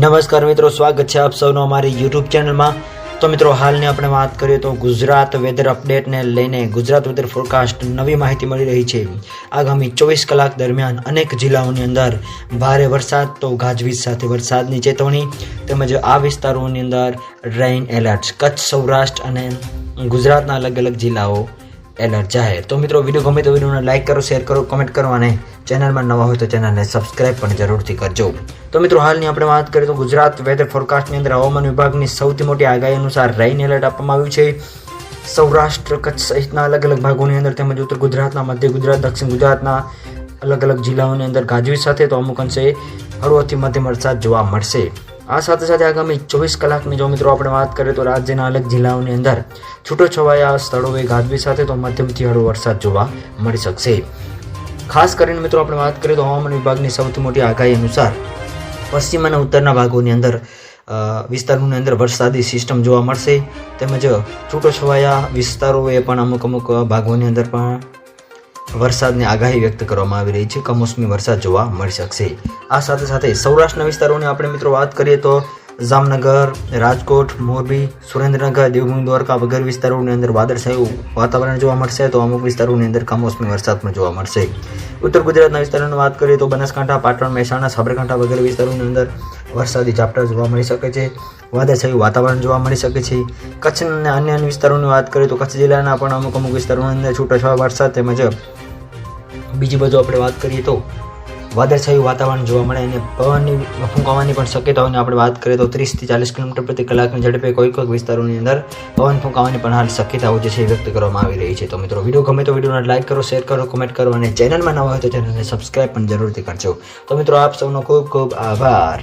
નમસ્કાર મિત્રો, સ્વાગત છે આપ સૌનો અમારી યુટ્યુબ ચેનલમાં। તો મિત્રો, હાલની આપણે વાત કરીએ તો ગુજરાત વેધર અપડેટને લઈને ગુજરાત વેધર ફોરકાસ્ટ નવી માહિતી મળી રહી છે। આગામી 24 કલાક દરમિયાન અનેક જિલ્લાઓની અંદર ભારે વરસાદ તો ગાજવીજ સાથે વરસાદની ચેતવણી તેમજ આ વિસ્તારોની અંદર રેઇન એલર્ટ, કચ્છ, સૌરાષ્ટ્ર અને ગુજરાતના અલગ અલગ જિલ્લાઓ એલર્ટ જાહેર। તો મિત્રો, વિડીયો ગમે તો વિડીયોને લાઇક કરો, શેર કરો, કમેન્ટ કરો અને ચેનલમાં નવા હોય તો ચેનલને સબસ્ક્રાઇબ પણ જરૂરથી કરજો। તો મિત્રો, હાલની આપણે વાત કરીએ તો ગુજરાત વેધર ફોરકાસ્ટની અંદર હવામાન વિભાગની સૌથી મોટી આગાહી અનુસાર રેઇન એલર્ટ આપવામાં આવ્યું છે। સૌરાષ્ટ્ર, કચ્છ સહિતના અલગ અલગ ભાગોની અંદર તેમજ ઉત્તર ગુજરાતના, મધ્ય ગુજરાત, દક્ષિણ ગુજરાતના અલગ અલગ જિલ્લાઓની અંદર ગાજવીજ સાથે તો અમુક અંશે હળવોથી મધ્યમ વરસાદ જોવા મળશે। આ સાથે સાથે આગામી 24 કલાકની જો મિત્રો આપણે વાત કરીએ તો રાજ્યના અલગ જિલ્લાઓની અંદર છૂટોછવાયા સ્થળોએ ગાજવીજ સાથે તો મધ્યમથી હળવો વરસાદ જોવા મળી શકશે। ખાસ કરીને મિત્રો આપણે વાત કરીએ તો હવામાન વિભાગની સૌથી મોટી આગાહી અનુસાર પશ્ચિમ અને ઉત્તરના ભાગોની અંદર વિસ્તારોની અંદર વરસાદી સિસ્ટમ જોવા મળશે તેમજ છૂટોછવાયા વિસ્તારોએ પણ અમુક ભાગોની અંદર પણ વરસાદની આગાહી વ્યક્ત કરવામાં આવી રહી છે। કમોસમી વરસાદ જોવા મળી શકશે। આ સાથે સાથે સૌરાષ્ટ્રના વિસ્તારોની આપણે મિત્રો વાત કરીએ તો જામનગર, રાજકોટ, મોરબી, સુરેન્દ્રનગર, દેવભૂમિ, દ્વારકા વગેરે વિસ્તારોની અંદર વાદળછાયું વાતાવરણ જોવા મળશે તો અમુક વિસ્તારોની અંદર કમોસમી વરસાદ પણ જોવા મળશે। ઉત્તર ગુજરાતના વિસ્તારોની વાત કરીએ તો બનાસકાંઠા, પાટણ, મહેસાણા, સાબરકાંઠા વગેરે વિસ્તારોની અંદર વરસાદી ઝાપટા જોવા મળી શકે છે, વાદળછાયું વાતાવરણ જોવા મળી શકે છે। કચ્છ અને અન્ય વિસ્તારોની વાત કરીએ તો કચ્છ જિલ્લાના પણ અમુક વિસ્તારોની અંદર છૂટાછવાયા વરસાદ તેમજ બીજી બાજુ આપણે વાત કરીએ તો વાદળછાયું વાતાવરણ જોવા મળે અને પવનની ફૂંકાવાની પણ શક્યતાઓની આપણે વાત કરીએ તો 30 થી 40 કિલોમીટર પ્રતિ કલાકની ઝડપે કોઈક વિસ્તારોની અંદર પવન ફૂંકાવાની પણ હાલ શક્યતાઓ જે છે વ્યક્ત કરવામાં આવી રહી છે। તો મિત્રો, વિડીયો ગમે તો વિડીયોને લાઇક કરો, શેર કરો, કમેન્ટ કરો અને ચેનલમાં નવા હોય તો ચેનલને સબસ્ક્રાઇબ પણ જરૂરથી કરજો। તો મિત્રો, આપ સૌનો ખૂબ ખૂબ આભાર।